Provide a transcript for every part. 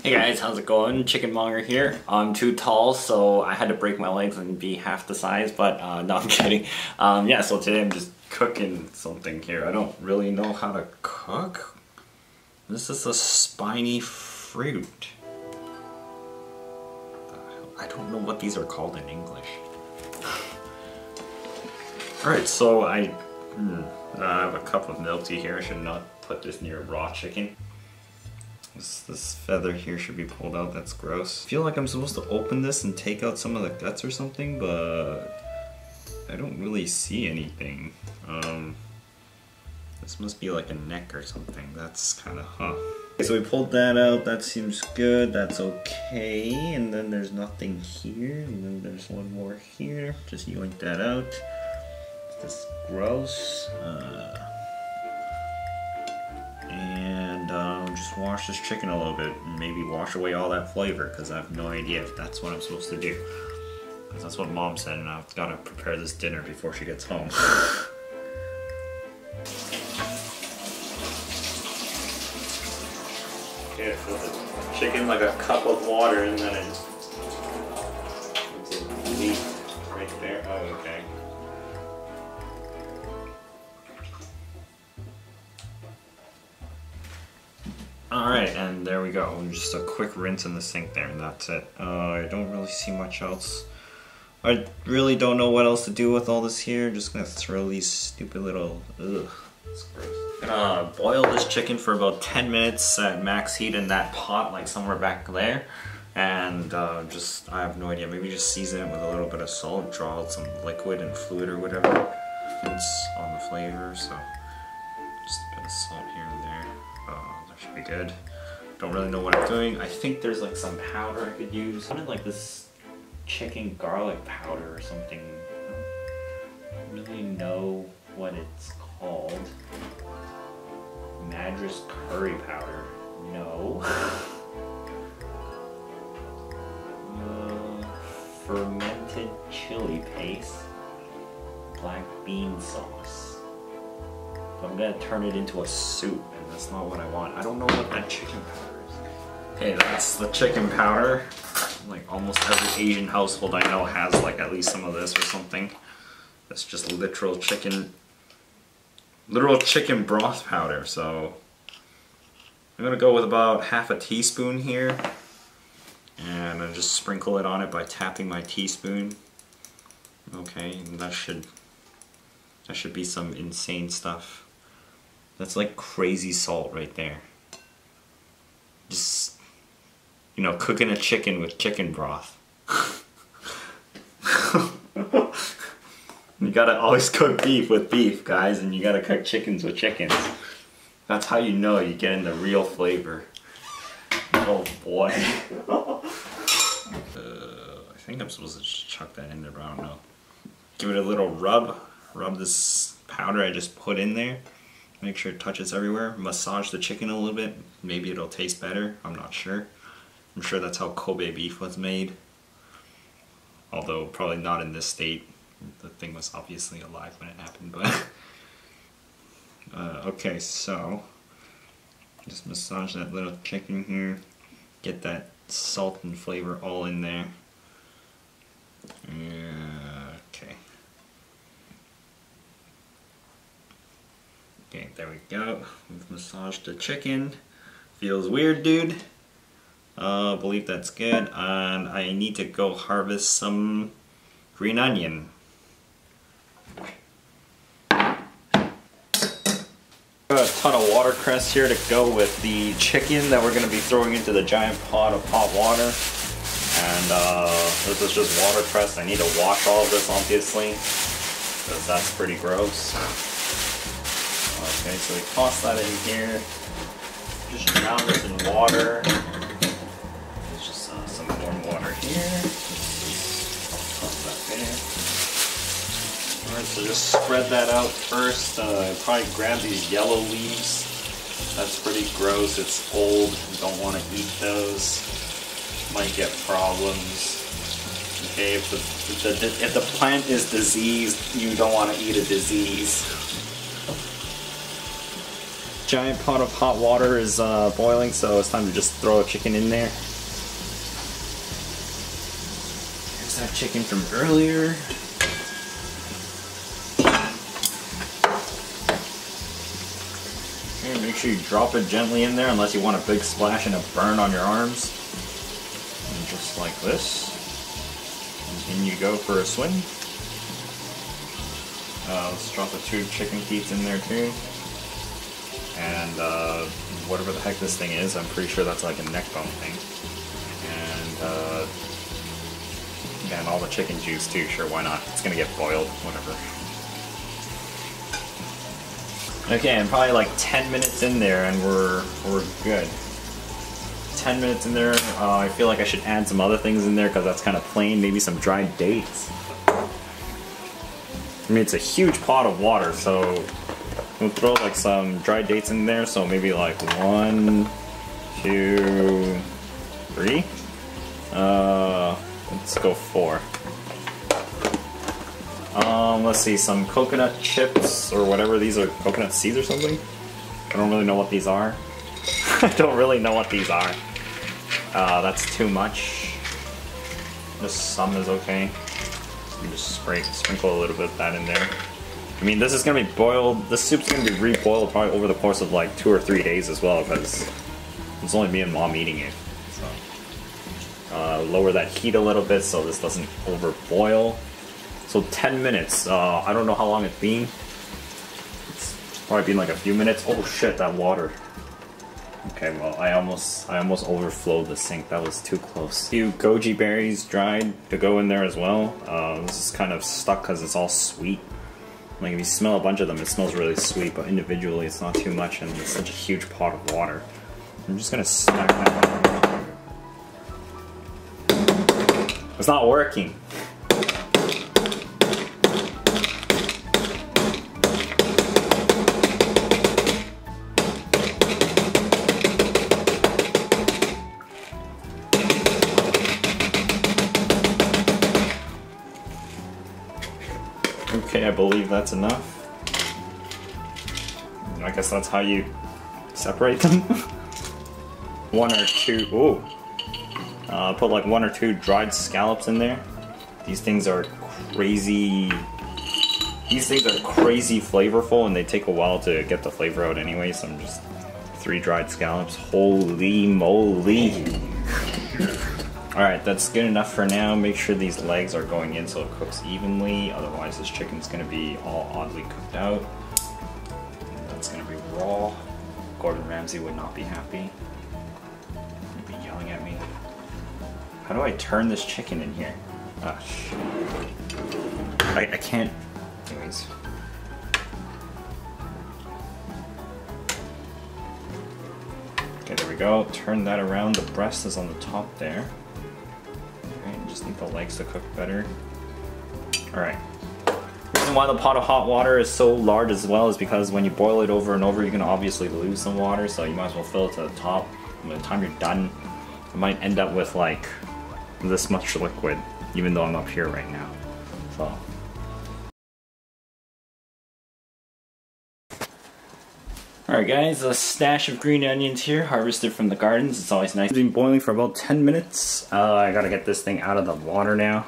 Hey guys, how's it going? Chicken Monger here. I'm too tall, so I had to break my legs and be half the size, but no, I'm kidding. Yeah, so today I'm just cooking something here. I don't really know how to cook. This is a spiny fruit. I don't know what these are called in English. Alright, so I have a cup of milk tea here. I should not put this near raw chicken. This feather here should be pulled out, that's gross. I feel like I'm supposed to open this and take out some of the guts or something, but I don't really see anything. This must be like a neck or something. That's kind of, Okay, so we pulled that out, that seems good, that's okay. And then there's nothing here, and then there's one more here. Just yoink that out. This is gross. Just wash this chicken a little bit and maybe wash away all that flavor, because I have no idea if that's what I'm supposed to do. Because that's what Mom said, and I've got to prepare this dinner before she gets home. Okay, fill the chicken like a cup of water, and then I just it's a leaf right there. Oh, okay. Alright, and there we go. Just a quick rinse in the sink there, and that's it. I don't really see much else. I really don't know what else to do with all this here. I'm just gonna throw these stupid little... Ugh, that's gross. I'm gonna boil this chicken for about 10 minutes at max heat in that pot, like somewhere back there. And I have no idea, maybe just season it with a little bit of salt, draw out some liquid and fluid or whatever. It's on the flavor, so just a bit of salt here and there. Should be good. Don't really know what I'm doing. I think there's like some powder I could use. Something like this chicken garlic powder or something. I don't really know what it's called. Madras curry powder. No. Fermented chili paste. Black bean sauce. I'm gonna turn it into a soup, and that's not what I want. I don't know what that chicken powder is. Okay, that's the chicken powder. Like almost every Asian household I know has like at least some of this or something. That's just literal chicken broth powder. So I'm gonna go with about half a teaspoon here, and I just sprinkle it on it by tapping my teaspoon. Okay, and that should be some insane stuff. That's like crazy salt right there. Just, you know, cooking a chicken with chicken broth. You gotta always cook beef with beef, guys, and you gotta cook chickens with chickens. That's how you know you get in the real flavor. Oh boy. I think I'm supposed to just chuck that in there, but I don't know. Give it a little rub. Rub this powder I just put in there. Make sure it touches everywhere. Massage the chicken a little bit. Maybe it'll taste better. I'm not sure. I'm sure that's how Kobe beef was made. Although probably not in this state. The thing was obviously alive when it happened, but... okay, so... just massage that little chicken here. Get that salt and flavor all in there. Okay. Okay, there we go. We've massaged the chicken. Feels weird, dude. Believe that's good. And I need to go harvest some green onion. Got a ton of watercress here to go with the chicken that we're going to be throwing into the giant pot of hot water. And this is just watercress. I need to wash all of this, obviously, because that's pretty gross. Okay, so we toss that in here. Just drown this in water. There's just some warm water here. Toss that there. Alright, so just spread that out first. Probably grab these yellow leaves. That's pretty gross. It's old. You don't want to eat those. Might get problems. Okay, if the plant is diseased, you don't want to eat a disease. giant pot of hot water is boiling, so it's time to just throw a chicken in there. Here's that chicken from earlier. Okay, make sure you drop it gently in there unless you want a big splash and a burn on your arms. And just like this. And in you go for a swing. Let's drop the 2 chicken teeth in there too. And whatever the heck this thing is, I'm pretty sure that's like a neck bone thing. And all the chicken juice too, sure, why not? It's gonna get boiled, whatever. Okay, I'm probably like 10 minutes in there and we're good. 10 minutes in there, I feel like I should add some other things in there because that's kind of plain, maybe some dried dates. I mean, it's a huge pot of water, so we'll throw like some dried dates in there, so maybe like 1, 2, 3. Let's go 4. Let's see, some coconut chips or whatever. These are coconut seeds or something. I don't really know what these are. I don't really know what these are. That's too much. Just some is okay. You just sprinkle a little bit of that in there. I mean, this is gonna be boiled. This soup's gonna be reboiled probably over the course of like 2 or 3 days as well, because it's only me and Mom eating it. So lower that heat a little bit so this doesn't overboil. So 10 minutes. I don't know how long it's been. It's probably been like a few minutes. Oh shit, that water. Okay, well, I almost overflowed the sink. That was too close. A few goji berries dried to go in there as well. This is kind of stuck because it's all sweet. Like if you smell a bunch of them, it smells really sweet, but individually it's not too much, and it's such a huge pot of water. I'm just gonna smack that one. It's not working. Okay, I believe that's enough. I guess that's how you separate them. 1 or 2, ooh. Put like 1 or 2 dried scallops in there. These things are crazy. These things are crazy flavorful, and they take a while to get the flavor out anyway, so I'm just 3 dried scallops. Holy moly. Alright, that's good enough for now. Make sure these legs are going in so it cooks evenly, otherwise this chicken's going to be all oddly cooked out. And that's going to be raw. Gordon Ramsay would not be happy. He'd be yelling at me. How do I turn this chicken in here? Ah, shit. I can't... Anyways. Okay, there we go. Turn that around. The breast is on the top there. Just need the legs to cook better. Alright. The reason why the pot of hot water is so large as well is because when you boil it over and over, you're going to obviously lose some water, so you might as well fill it to the top. By the time you're done, you might end up with like this much liquid, even though I'm up here right now. So. Alright guys, a stash of green onions here, harvested from the gardens. It's always nice. It's been boiling for about 10 minutes. I gotta get this thing out of the water now.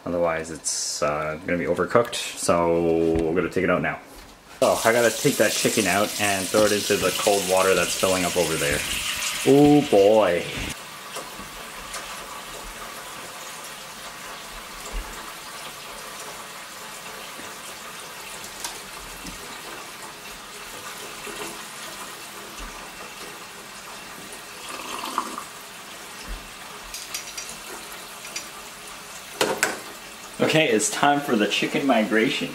Otherwise it's gonna be overcooked, so we're gonna take it out now. So I gotta take that chicken out and throw it into the cold water that's filling up over there. Oh boy. Okay, it's time for the chicken migration.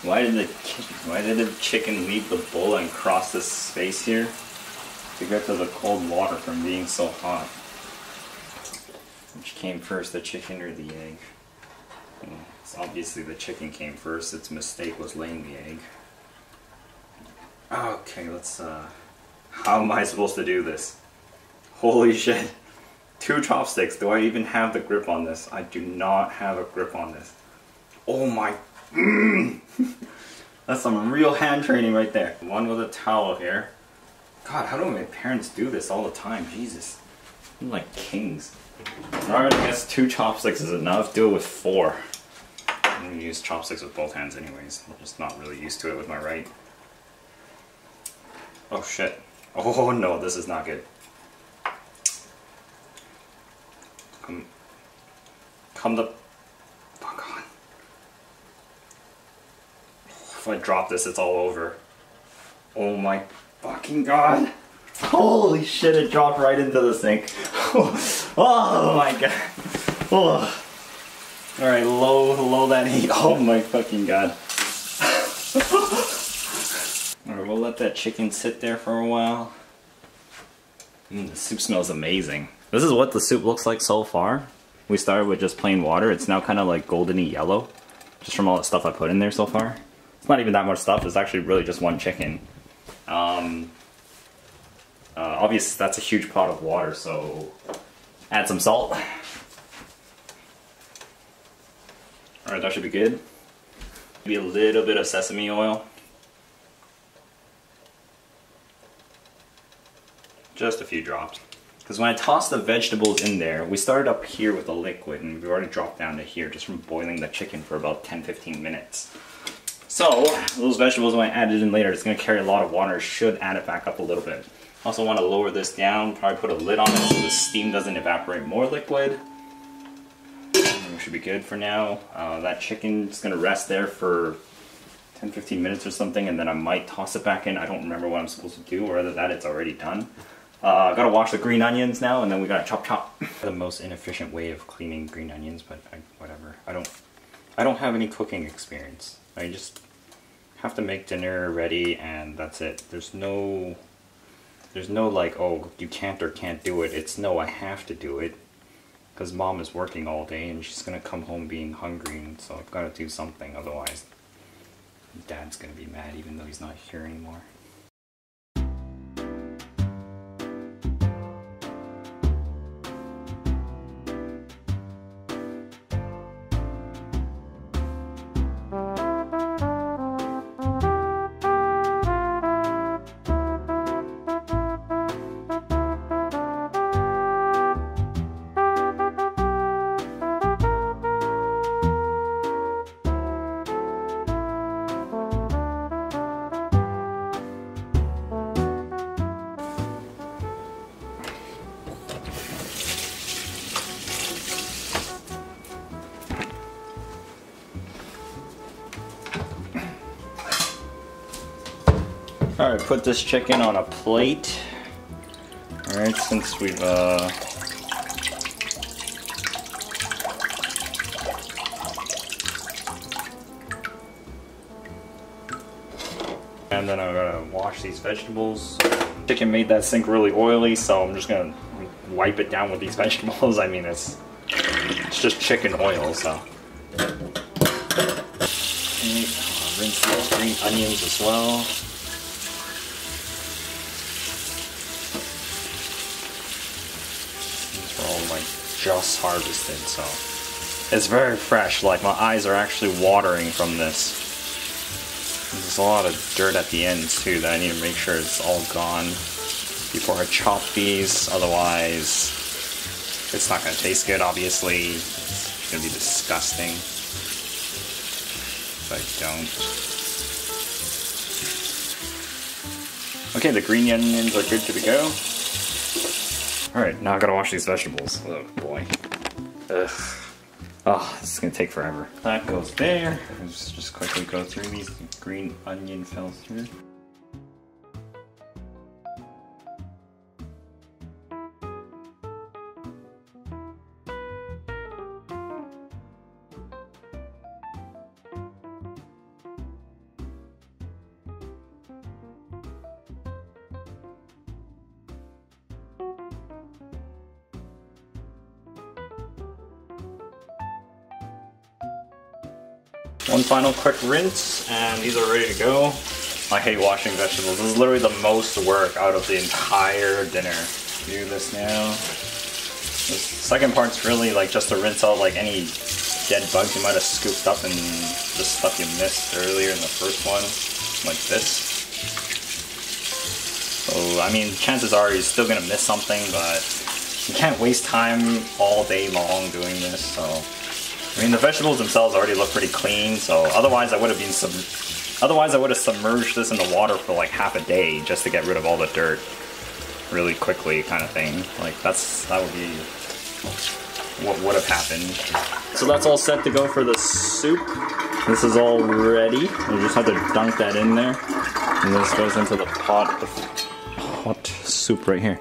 Why did the chicken leave the bowl and cross this space here to get to the cold water from being so hot? Which came first, the chicken or the egg? Well, it's obviously the chicken came first. Its mistake was laying the egg. Okay, let's how am I supposed to do this? Holy shit. 2 chopsticks. Do I even have the grip on this? I do not have a grip on this. Oh my... That's some real hand training right there. One with a towel here. God, how do my parents do this all the time? Jesus. I'm like kings. Alright, I guess 2 chopsticks is enough. Do it with 4. I'm gonna use chopsticks with both hands anyways. I'm just not really used to it with my right. Oh shit. Oh no, this is not good. Come the fuck on. If I drop this, it's all over. Oh my fucking god. Holy shit, it dropped right into the sink. Oh my god. Oh. Alright, low that heat. Oh my fucking god. Alright, we'll let that chicken sit there for a while. The soup smells amazing. This is what the soup looks like so far. We started with just plain water. It's now kind of like goldeny yellow. Just from all the stuff I put in there so far. It's not even that much stuff. It's actually really just one chicken. Obviously that's a huge pot of water, so add some salt. Alright, that should be good. Maybe a little bit of sesame oil. Just a few drops. Because when I tossed the vegetables in there, we started up here with the liquid and we've already dropped down to here just from boiling the chicken for about 10-15 minutes. So, those vegetables when I add it in later, it's going to carry a lot of water. Should add it back up a little bit. Also want to lower this down, probably put a lid on it so the steam doesn't evaporate more liquid. We should be good for now. That chicken's going to rest there for 10-15 minutes or something, and then I might toss it back in. I don't remember what I'm supposed to do, or other than that it's already done. Gotta wash the green onions now, and then we gotta chop. The most inefficient way of cleaning green onions, but whatever. I don't have any cooking experience. I just have to make dinner ready, and that's it. There's no like, oh, you can't or can't do it. It's no, I have to do it. Because mom is working all day, and she's gonna come home being hungry, and so I've gotta do something, otherwise dad's gonna be mad even though he's not here anymore. Alright, put this chicken on a plate. Alright, since we've and then I'm gonna wash these vegetables. Chicken made that sink really oily, so I'm just gonna wipe it down with these vegetables. I mean, it's just chicken oil, so. Okay, rinse these green onions as well. Just harvested, so it's very fresh. Like, my eyes are actually watering from this. There's a lot of dirt at the end too that I need to make sure it's all gone before I chop these, otherwise it's not going to taste good. Obviously it's going to be disgusting if I don't. Okay, the green onions are good to go. Alright, now I gotta wash these vegetables. Oh boy. Ugh. Oh, this is gonna take forever. That goes there. Let's just quickly go through these. Green onion fell through. One final quick rinse, and these are ready to go. I hate washing vegetables. This is literally the most work out of the entire dinner. Do this now. The second part's really like just to rinse out like any dead bugs you might have scooped up and the stuff you missed earlier in the first one, like this. So, I mean, chances are you're still gonna miss something, but you can't waste time all day long doing this, so. I mean, the vegetables themselves already look pretty clean, so otherwise I would have submerged this in the water for like half a day just to get rid of all the dirt really quickly kind of thing. Like, that would be what would have happened. So that's all set to go for the soup. This is all ready. You just have to dunk that in there. And this goes into the pot of hot soup right here.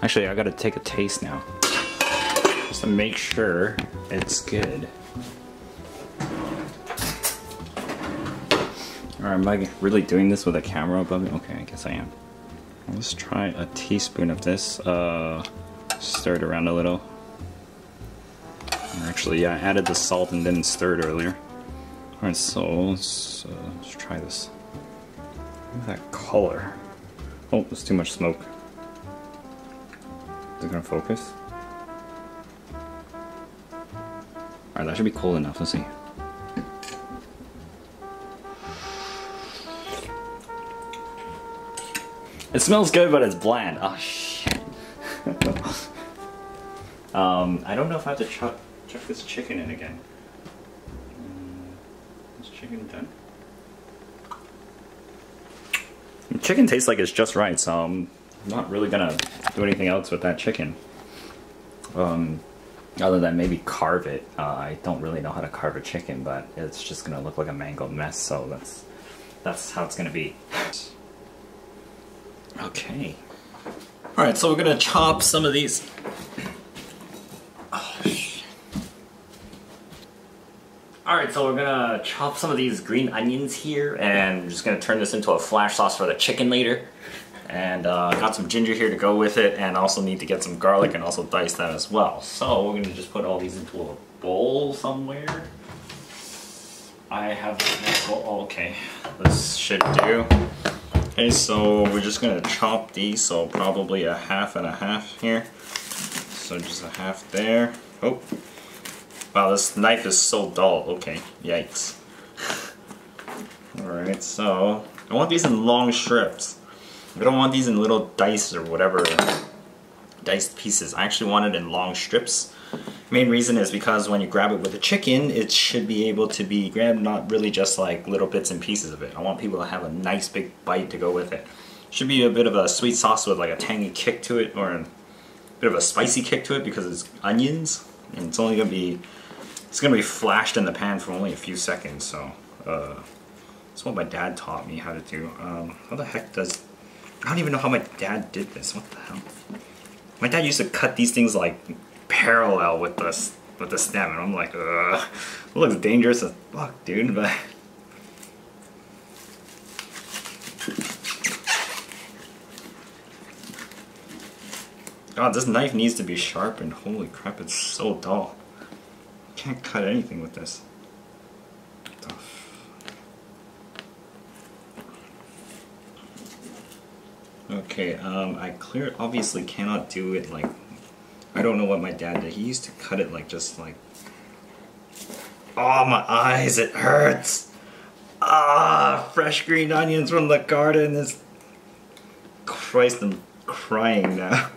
Actually, I gotta take a taste now, just to make sure it's good. Alright, am I really doing this with a camera above me? Okay, I guess I am. Let's try a teaspoon of this. Stir it around a little. Actually, yeah, I added the salt and didn't stir it earlier. Alright, so let's try this. Look at that color. Oh, there's too much smoke. Is it gonna focus? Alright, that should be cold enough. Let's see. It smells good, but it's bland. Oh, shit. I don't know if I have to chuck this chicken in again. Is chicken done? Chicken tastes like it's just right, so I'm not really gonna do anything else with that chicken. Other than maybe carve it. I don't really know how to carve a chicken, but it's just gonna look like a mangled mess, so that's how it's gonna be. Okay. Alright, so we're gonna chop some of these. Oh, shit. Alright, so we're gonna chop some of these green onions here, and we're just gonna turn this into a flash sauce for the chicken later. And got some ginger here to go with it, and also need to get some garlic and also dice that as well. So we're gonna just put all these into a bowl somewhere. I have, oh, okay, this should do. Okay, so we're just gonna chop these, so probably a half and a half here. So just a half there. Oh, wow, this knife is so dull. Okay, yikes. Alright, so I want these in long strips. I don't want these in little dice or whatever, diced pieces. I actually want it in long strips. Main reason is because when you grab it with the chicken, it should be able to be grabbed, not really just like little bits and pieces of it. I want people to have a nice big bite to go with it. Should be a bit of a sweet sauce with like a tangy kick to it, or a bit of a spicy kick to it because it's onions, and it's only gonna be flashed in the pan for only a few seconds. So that's what my dad taught me how to do. How the heck does? I don't even know how my dad did this. What the hell? My dad used to cut these things like parallel with the stem, and I'm like, ugh, it looks dangerous as fuck, dude, but God, this knife needs to be sharpened. Holy crap, it's so dull. Can't cut anything with this. What the okay, I obviously cannot do it like, I don't know what my dad did. He used to cut it like, just like, oh, my eyes, it hurts. Ah, fresh green onions from the garden is, Christ, I'm crying now.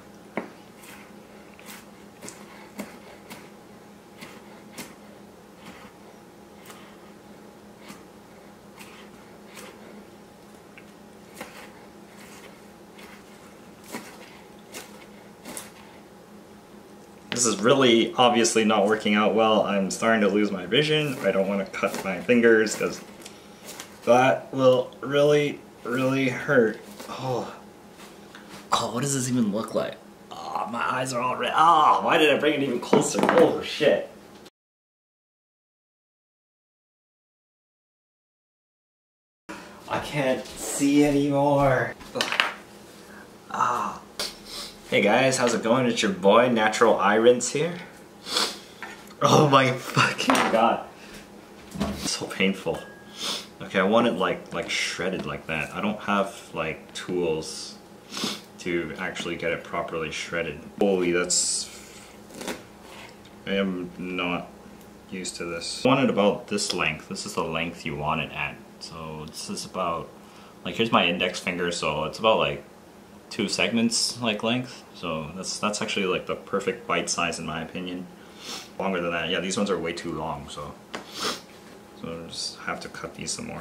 This is really obviously not working out well. I'm starting to lose my vision. I don't want to cut my fingers because that will really, really hurt. Oh, what does this even look like? Oh, my eyes are all red. Oh, why did I bring it even closer? Oh, shit. I can't see anymore. Ah. Hey guys, how's it going? It's your boy, Natural Eye Rinse here. Oh my fucking god. So painful. Okay, I want it like shredded like that. I don't have like tools to actually get it properly shredded. Holy, that's... I am not used to this. I want it about this length. This is the length you want it at. So this is about, like, here's my index finger, so it's about like 2 segments like length. So that's actually like the perfect bite size in my opinion. Longer than that, yeah, these ones are way too long, so I just have to cut these some more.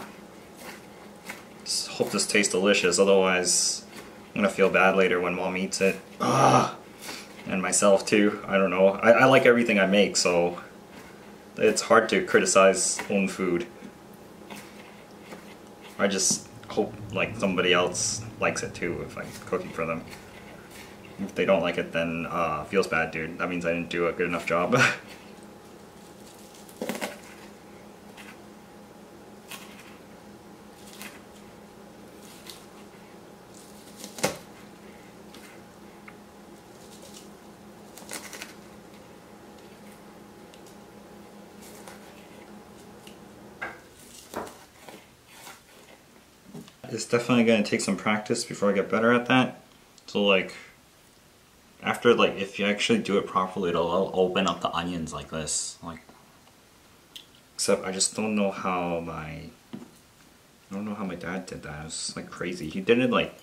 Just hope this tastes delicious, otherwise I'm gonna feel bad later when mom eats it. And myself too, I don't know. I like everything I make, so it's hard to criticize own food. I just hope like somebody else likes it too if I'm cooking for them. If they don't like it, then feels bad, dude. That means I didn't do a good enough job. It's definitely going to take some practice before I get better at that. So like, after like, if you actually do it properly, it'll open up the onions like this. Like, except I just don't know how my dad did that. It was like crazy. He did it like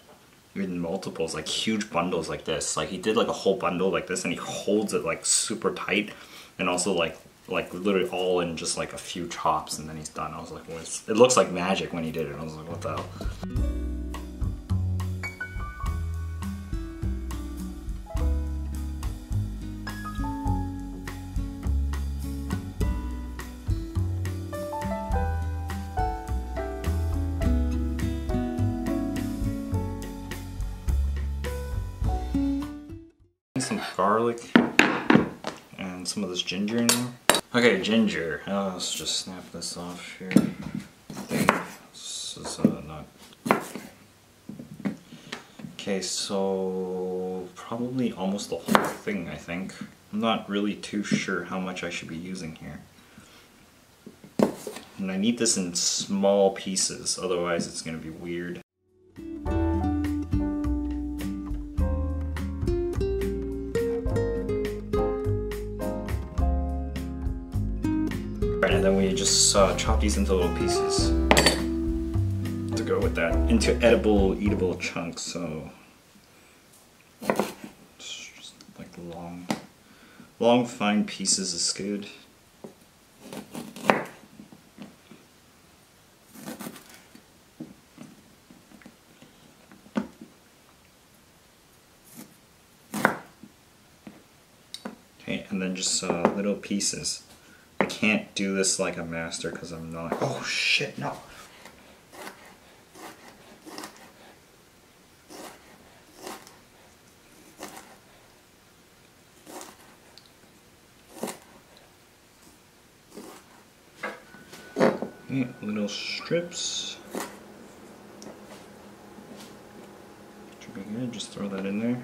in multiples, like huge bundles like this. Like he did like a whole bundle like this, and he holds it like super tight, and also like literally all in just like a few chops, and then he's done. I was like, well, it looks like magic when he did it. I was like, what the hell? Some garlic and some of this ginger in there. Okay, ginger. Let's just snap this off here. This is not. Okay, so probably almost the whole thing, I think. I'm not really too sure how much I should be using here. And I need this in small pieces, otherwise it's going to be weird. And then we just chop these into little pieces to go with that, into edible, eatable chunks. So just like long, fine pieces is good. Okay, and then just little pieces. I can't do this like a master because I'm not. Oh shit, no. Okay, little strips. Should be good, just throw that in there.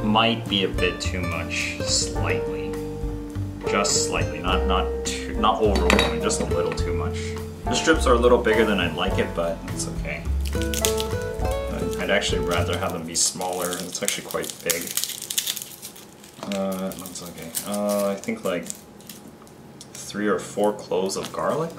Might be a bit too much, slightly, just slightly, not overwhelming, just a little too much. The strips are a little bigger than I'd like it, but it's okay. I'd actually rather have them be smaller. It's actually quite big. That's okay. I think like 3 or 4 cloves of garlic.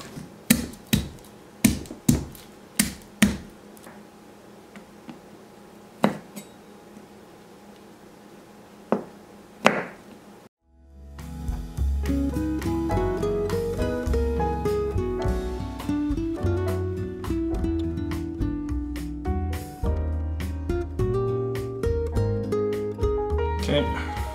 Okay,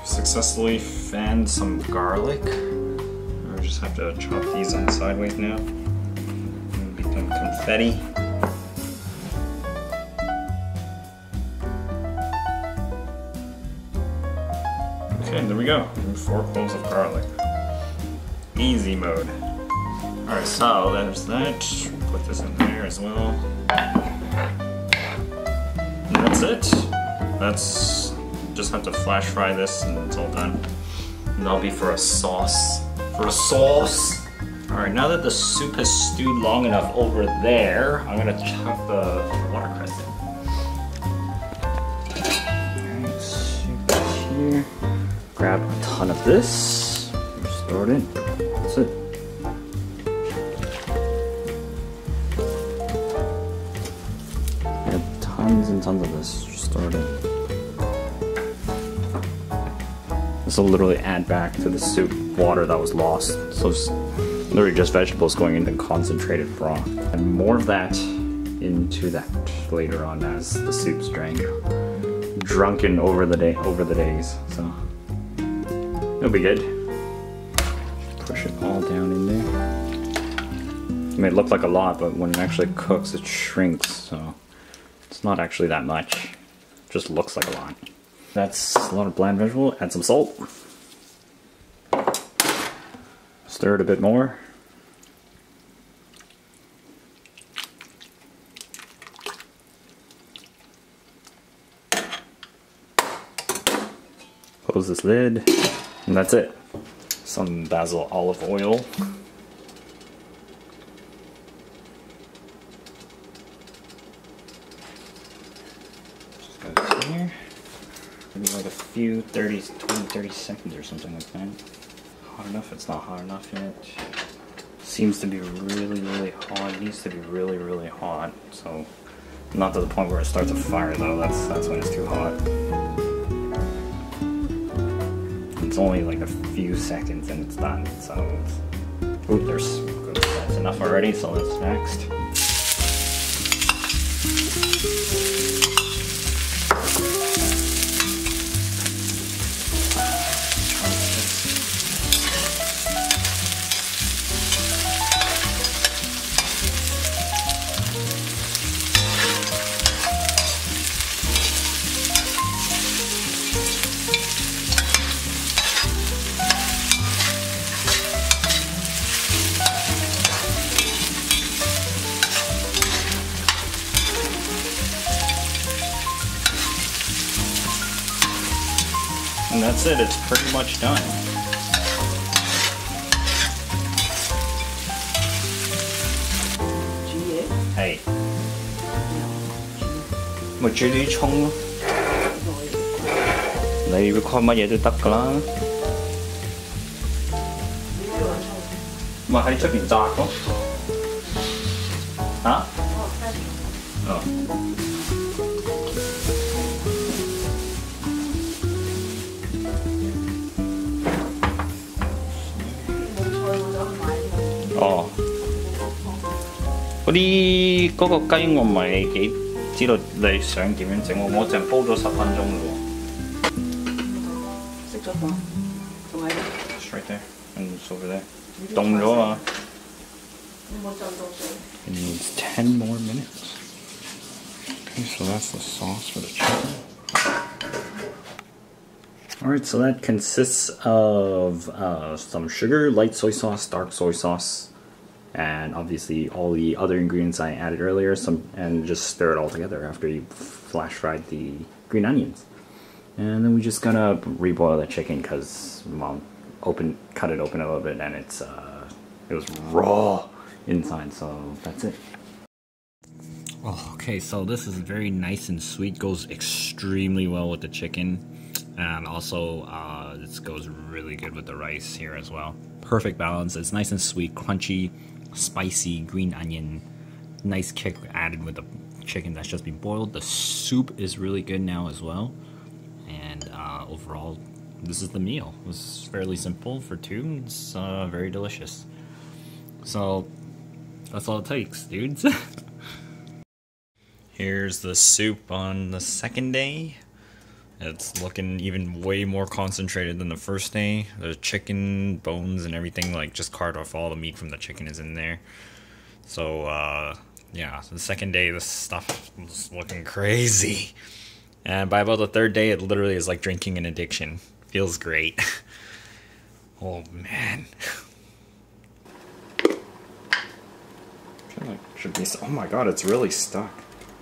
successfully fanned some garlic. I just have to chop these on sideways now. And become confetti. Okay, there we go. 4 cloves of garlic. Easy mode. Alright, so there's that. Put this in there as well. And that's it. That's just have to flash fry this and it's all done. And that'll be for a sauce. For a sauce! Alright, now that the soup has stewed long enough over there, I'm gonna chuck the watercress in. Alright, soup is here. Grab a ton of this. Store it in. That's it. Grab tons and tons of this. Just store it in. This will literally add back to the soup water that was lost. So it's literally just vegetables going into concentrated broth. And more of that into that later on as the soup's drunken over the days. So it'll be good. Push it all down in there. It may look like a lot, but when it actually cooks, it shrinks. So it's not actually that much. It just looks like a lot. That's a lot of bland vegetable. Add some salt. Stir it a bit more. Close this lid, and that's it. Some basil olive oil. Just go here. Maybe like a few 20, 30 seconds or something like that. Hot enough? It's not hot enough yet. Seems to be really, really hot. It needs to be really, really hot. So, not to the point where it starts a fire though. That's when it's too hot. It's only like a few seconds and it's done. So, ooh, that's enough already. So that's next. And that's it, it's pretty much done. Hey. 咪煮啲葱咯，你 record 乜嘢都得㗎啦。咪喺出邊炸咯。嚇？哦。哦，嗰啲嗰個雞我唔係幾知道你想點樣整喎，我淨煲咗10分鐘嘅喎。熄咗火，仲喺度。It's right there, and it's over there. 凍咗啊！有冇浸到水？ It needs 10 more minutes. Okay, so that's the sauce for the chicken. Alright, so that consists of some sugar, light soy sauce, dark soy sauce, and obviously all the other ingredients I added earlier, and just stir it all together after you flash fried the green onions. And then we just gotta reboil the chicken because Mom cut it open a little bit and it was raw inside, so that's it. Oh, okay, so this is very nice and sweet, goes extremely well with the chicken. And also, this goes really good with the rice here as well. Perfect balance. It's nice and sweet, crunchy, spicy, green onion. Nice kick added with the chicken that's just been boiled. The soup is really good now as well. And overall, this is the meal. It was fairly simple for two. It's very delicious. So, that's all it takes, dudes. Here's the soup on the second day. It's looking even way more concentrated than the first day. The chicken bones and everything, like just carved off, all the meat from the chicken is in there. So yeah, the second day this stuff was looking crazy. And by about the third day it literally is like drinking an addiction. Feels great. Oh man. I feel like it should be, oh my god, it's really stuck.